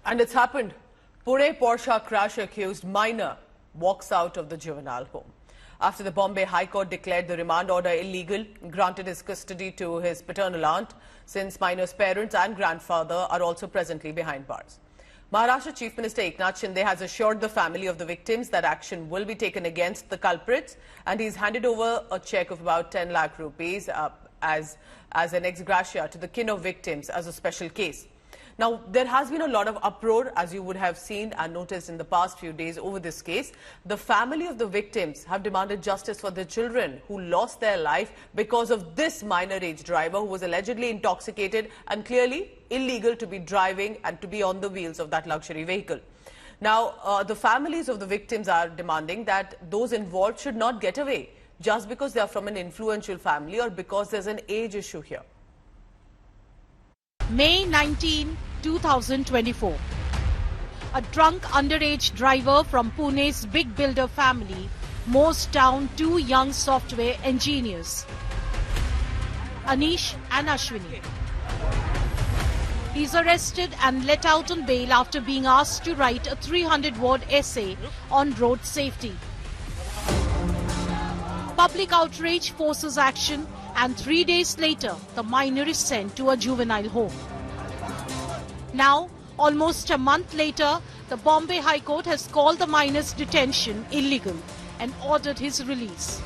And it's happened. Pune Porsche crash accused minor walks out of the juvenile home. After the Bombay High Court declared the remand order illegal, granted his custody to his paternal aunt, since minor's parents and grandfather are also presently behind bars. Maharashtra Chief Minister Eknath Shinde has assured the family of the victims that action will be taken against the culprits, and he's handed over a cheque of about 10 lakh rupees as an ex gratia to the kin of victims as a special case. Now, there has been a lot of uproar, as you would have seen and noticed in the past few days over this case. The family of the victims have demanded justice for their children who lost their life because of this minor age driver who was allegedly intoxicated and clearly illegal to be driving and to be on the wheels of that luxury vehicle. Now, the families of the victims are demanding that those involved should not get away just because they are from an influential family or because there's an age issue here. May 19, 2024. A drunk underage driver from Pune's big builder family mows down two young software engineers, Anish and Ashwini. He's arrested and let out on bail after being asked to write a 300-word essay on road safety. Public outrage forces action, and 3 days later, the minor is sent to a juvenile home. Now, almost a month later, the Bombay High Court has called the minor's detention illegal and ordered his release.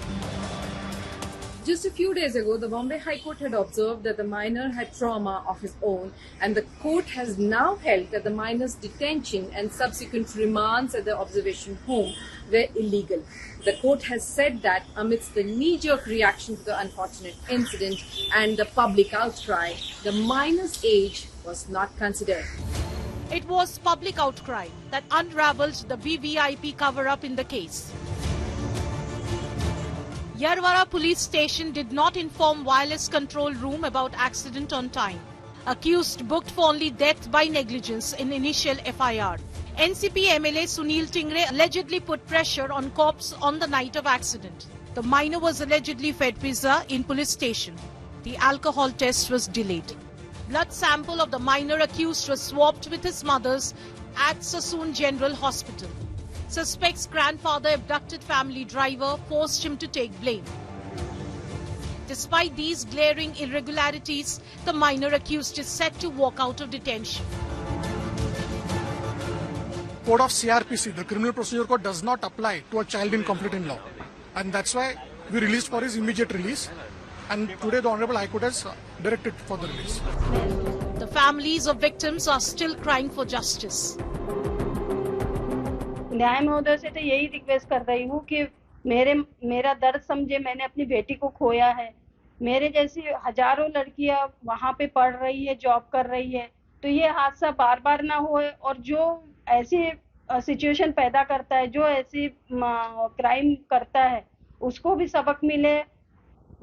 Just a few days ago, the Bombay High Court had observed that the minor had trauma of his own, and the court has now held that the minor's detention and subsequent remands at the observation home were illegal. The court has said that amidst the knee-jerk reaction to the unfortunate incident and the public outcry, the minor's age was not considered. It was public outcry that unraveled the BVIP cover-up in the case. Yarwara police station did not inform wireless control room about accident on time. Accused booked for only death by negligence in initial FIR. NCP MLA Sunil Tingre allegedly put pressure on cops on the night of accident. The minor was allegedly fed pizza in police station. The alcohol test was delayed. Blood sample of the minor accused was swapped with his mother's at Sassoon General Hospital. Suspect's grandfather abducted family driver forced him to take blame. Despite these glaring irregularities, the minor accused is set to walk out of detention. Code of CRPC, the Criminal Procedure Code, does not apply to a child in conflict in law. And that's why we released for his immediate release. And today the Honorable High Court has directed for the release. The families of victims are still crying for justice. न्याय महोदय से तो यही request कर रही हूँ कि मेरा दर्द समझे। मैंने अपनी बेटी को खोया है। मेरे जैसी हजारों लड़कियां वहाँ पे पढ़ रही है, जॉब कर रही है, तो ये हादसा बार बार ना होए, और जो ऐसी सिचुएशन पैदा करता है, जो ऐसी क्राइम करता है, उसको भी सबक मिले।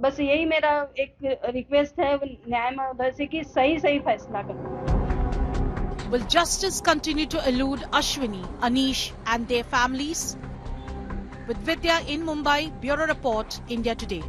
बस यही मेरा एक रिक्वेस्ट है न्याय महोदय से कि सही फैसला करें। Will justice continue to elude Ashwini, Anish and their families? With Vidya in Mumbai, Bureau Report, India Today.